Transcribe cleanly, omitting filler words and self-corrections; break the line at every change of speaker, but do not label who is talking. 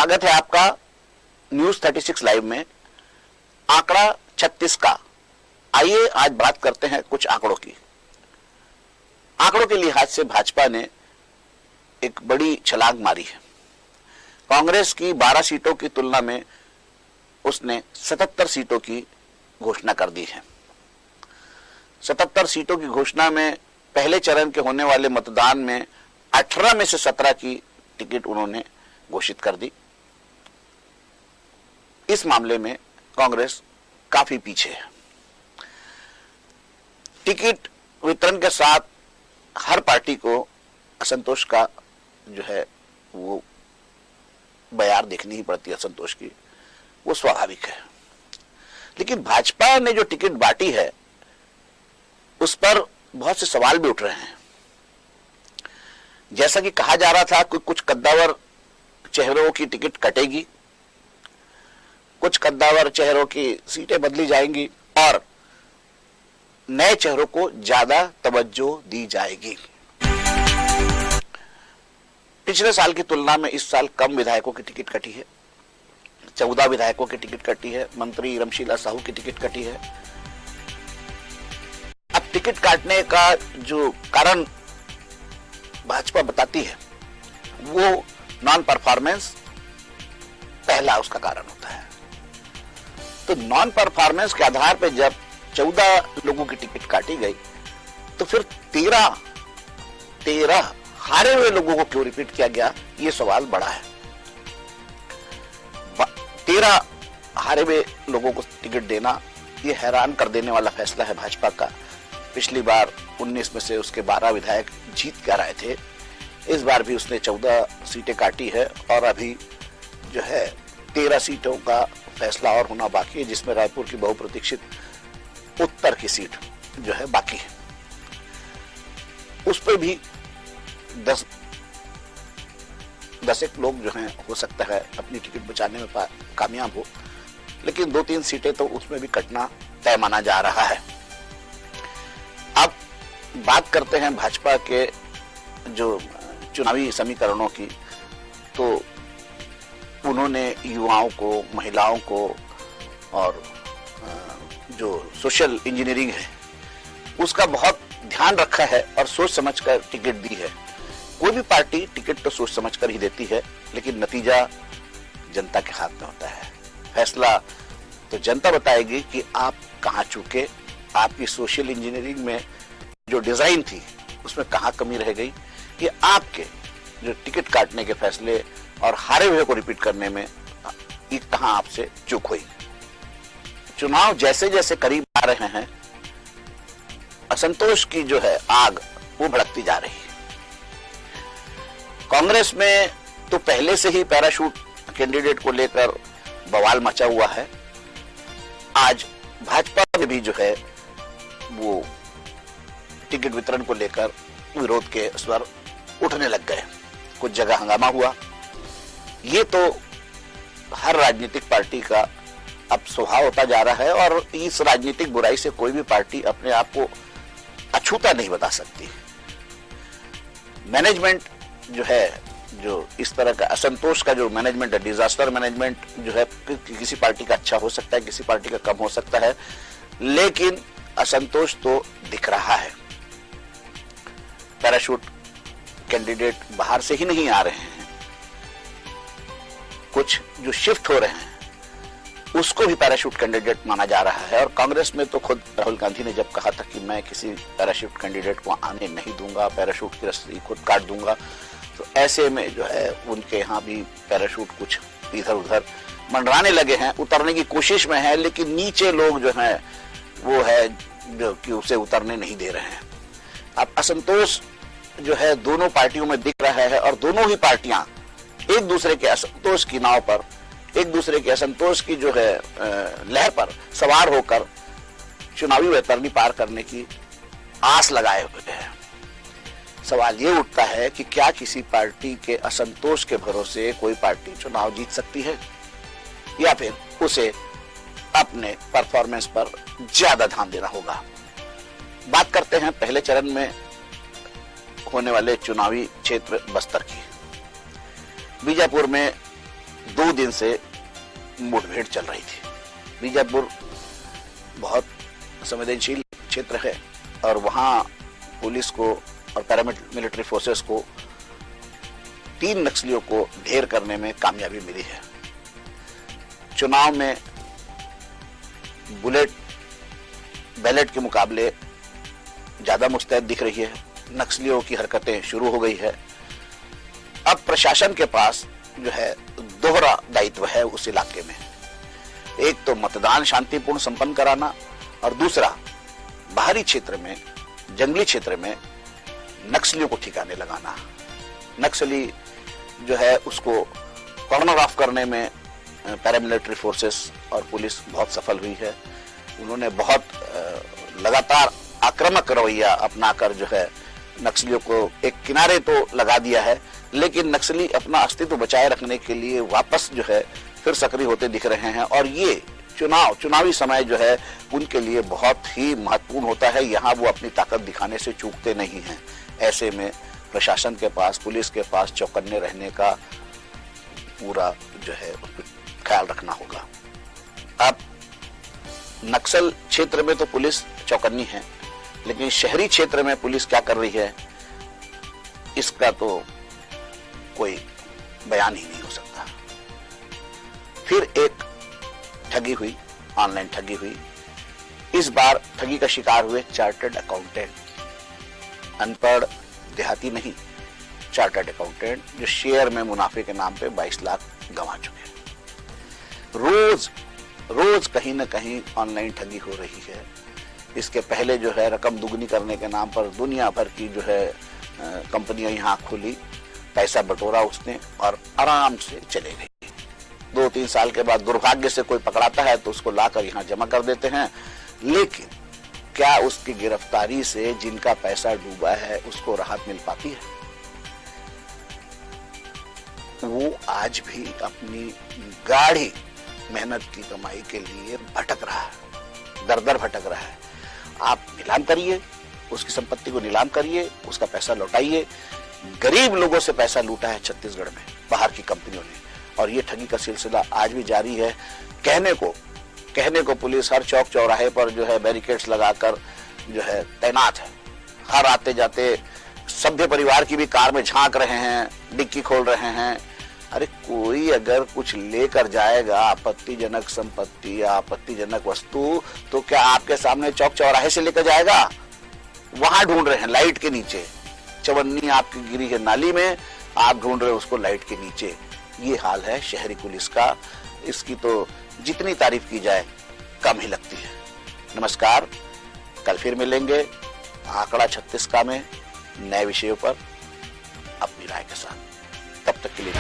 स्वागत है आपका न्यूज 36 लाइव में। आंकड़ा 36 का आइए आज बात करते हैं कुछ आंकड़ों की। आंकड़ों के लिहाज से भाजपा ने एक बड़ी छलांग मारी है। कांग्रेस की 12 सीटों की तुलना में उसने 77 सीटों की घोषणा कर दी है। 77 सीटों की घोषणा में पहले चरण के होने वाले मतदान में 18 में से 17 की टिकट उन्होंने घोषित कर दी। इस मामले में कांग्रेस काफी पीछे है। टिकट वितरण के साथ हर पार्टी को असंतोष का जो है वो बयार देखनी ही पड़ती है। असंतोष की वो स्वाभाविक है, लेकिन भाजपा ने जो टिकट बांटी है उस पर बहुत से सवाल भी उठ रहे हैं। जैसा कि कहा जा रहा था कि कुछ कद्दावर चेहरों की टिकट कटेगी, कुछ कद्दावर चेहरों की सीटें बदली जाएंगी और नए चेहरों को ज्यादा तवज्जो दी जाएगी। पिछले साल की तुलना में इस साल कम विधायकों की टिकट कटी है। 14 विधायकों की टिकट कटी है। मंत्री रमशीला साहू की टिकट कटी है। अब टिकट काटने का जो कारण भाजपा बताती है वो नॉन परफॉर्मेंस पहला उसका कारण होता है। तो नॉन परफॉर्मेंस के आधार पर जब 14 लोगों की टिकट काटी गई तो फिर 13 हारे हुए लोगों को क्यों रिपीट किया गया, ये सवाल बड़ा है। 13 हारे हुए लोगों को टिकट देना ये हैरान कर देने वाला फैसला है भाजपा का। पिछली बार 19 में से उसके 12 विधायक जीत कर आए थे। इस बार भी उसने 14 सीटें काटी है और अभी जो है 13 सीटों का फैसला और होना बाकी है, जिसमें रायपुर की बहुप्रतीक्षित उत्तर की सीट जो है बाकी है। उस पर भी 10 एक लोग जो हैं हो सकता है अपनी टिकट बचाने में कामयाब हो, लेकिन 2-3 सीटें तो उसमें भी कटना तय माना जा रहा है। अब बात करते हैं भाजपा के जो चुनावी समीकरणों की। तो उन्होंने युवाओं को, महिलाओं को और जो सोशल इंजीनियरिंग है उसका बहुत ध्यान रखा है और सोच समझकर टिकट दी है। कोई भी पार्टी टिकट तो सोच समझकर ही देती है, लेकिन नतीजा जनता के हाथ में होता है। फैसला तो जनता बताएगी कि आप कहां चूके, आपकी सोशल इंजीनियरिंग में जो डिजाइन थी उसमें कहां कमी रह गई, ये आपके जो टिकट काटने के फैसले और हारे हुए को रिपीट करने में ये कहां आपसे चूक हुई। चुनाव जैसे जैसे करीब आ रहे हैं असंतोष की जो है आग वो भड़कती जा रही है। कांग्रेस में तो पहले से ही पैराशूट कैंडिडेट को लेकर बवाल मचा हुआ है। आज भाजपा में भी जो है वो टिकट वितरण को लेकर विरोध के स्वर उठने लग गए। कुछ जगह हंगामा हुआ। ये तो हर राजनीतिक पार्टी का अब स्वभाव होता जा रहा है और इस राजनीतिक बुराई से कोई भी पार्टी अपने आप को अछूता नहीं बता सकती। मैनेजमेंट जो है, जो इस तरह का असंतोष का जो मैनेजमेंट है, डिजास्टर मैनेजमेंट जो है, किसी पार्टी का अच्छा हो सकता है, किसी पार्टी का कम हो सकता है, लेकिन असंतोष तो दिख रहा है। पैराशूट कैंडिडेट बाहर से ही नहीं आ रहे हैं, कुछ जो शिफ्ट हो रहे हैं उसको भी पैराशूट कैंडिडेट माना जा रहा है। और कांग्रेस में तो खुद राहुल गांधी ने जब कहा था कि मैं किसी पैराशूट कैंडिडेट को आने नहीं दूंगा, पैराशूट की रस्सी खुद काट दूंगा, तो ऐसे में जो है उनके यहाँ भी पैराशूट कुछ इधर उधर मंडराने लगे हैं, उतरने की कोशिश में है, लेकिन नीचे लोग जो है वो है जो कि उसे उतरने नहीं दे रहे हैं। अब असंतोष जो है दोनों पार्टियों में दिख रहा है और दोनों ही पार्टियां एक दूसरे के असंतोष की नाव पर, एक दूसरे के असंतोष की जो है लहर पर सवार होकर चुनावी वैतरणी पार करने की आस लगाए हुए हैं। सवाल ये उठता है कि क्या किसी पार्टी के असंतोष के भरोसे कोई पार्टी चुनाव जीत सकती है, या फिर उसे अपने परफॉर्मेंस पर ज्यादा ध्यान देना होगा। बात करते हैं पहले चरण में होने वाले चुनावी क्षेत्र बस्तर की। बीजापुर में 2 दिन से मुठभेड़ चल रही थी। बीजापुर बहुत संवेदनशील क्षेत्र है और वहां पुलिस को और पैरामिलिट्री फोर्सेस को 3 नक्सलियों को ढेर करने में कामयाबी मिली है। चुनाव में बैलेट के मुकाबले ज्यादा मुस्तैद दिख रही है। नक्सलियों की हरकतें शुरू हो गई है। अब प्रशासन के पास जो है दोहरा दायित्व है उस इलाके में। एक तो मतदान शांतिपूर्ण संपन्न कराना और दूसरा बाहरी क्षेत्र में, जंगली क्षेत्र में नक्सलियों को ठिकाने लगाना। नक्सली जो है उसको कॉर्नर ऑफ करने में पैरामिलिट्री फोर्सेस और पुलिस बहुत सफल हुई है। उन्होंने बहुत लगातार आक्रामक रवैया अपनाकर जो है नक्सलियों को एक किनारे तो लगा दिया है, लेकिन नक्सली अपना अस्तित्व बचाए रखने के लिए वापस जो है फिर सक्रिय होते दिख रहे हैं। और ये चुनावी समय जो है उनके लिए बहुत ही महत्वपूर्ण होता है। यहाँ वो अपनी ताकत दिखाने से चूकते नहीं हैं। ऐसे में प्रशासन के पास, पुलिस के पास चौकन्ने रहने का पूरा जो है ख्याल रखना होगा। अब नक्सल क्षेत्र में तो पुलिस चौकन्नी है, लेकिन शहरी क्षेत्र में पुलिस क्या कर रही है इसका तो कोई बयान ही नहीं हो सकता। फिर एक ठगी हुई, ऑनलाइन ठगी हुई। इस बार ठगी का शिकार हुए चार्टर्ड अकाउंटेंट, अनपढ़ देहाती नहीं, चार्टर्ड अकाउंटेंट जो शेयर में मुनाफे के नाम पे 22 लाख गंवा चुके हैं। रोज कहीं ना कहीं ऑनलाइन ठगी हो रही है। इसके पहले जो है रकम दुगनी करने के नाम पर दुनिया भर की जो है कंपनियां यहाँ खोली, पैसा बटोरा उसने और आराम से चले गई। 2-3 साल के बाद दुर्भाग्य से कोई पकड़ाता है तो उसको लाकर यहाँ जमा कर देते हैं। लेकिन क्या उसकी गिरफ्तारी से जिनका पैसा डूबा है उसको राहत मिल पाती है? वो आज भी अपनी गाढ़ी मेहनत की कमाई के लिए भटक रहा है, दर-दर भटक रहा है। आप नीलाम करिए, उसकी संपत्ति को नीलाम करिए, उसका पैसा लौटाइए। गरीब लोगों से पैसा लूटा है छत्तीसगढ़ में बाहर की कंपनियों ने, और ये ठगी का सिलसिला आज भी जारी है। कहने को पुलिस हर चौक चौराहे पर जो है बैरिकेड्स लगाकर जो है तैनात है। हर आते जाते सभ्य परिवार की भी कार में झांक रहे हैं, डिक्की खोल रहे हैं। अरे कोई अगर कुछ लेकर जाएगा आपत्तिजनक संपत्ति या आपत्तिजनक वस्तु, तो क्या आपके सामने चौक चौराहे से लेकर जाएगा? वहां ढूंढ रहे हैं लाइट के नीचे। चवन्नी आपकी गिरी है नाली में, आप ढूंढ रहे हो उसको लाइट के नीचे। ये हाल है शहरी पुलिस का। इसकी तो जितनी तारीफ की जाए कम ही लगती है। नमस्कार, कल फिर मिलेंगे आंकड़ा 36 का में नए विषयों पर अपनी राय के साथ। तब तक के लिए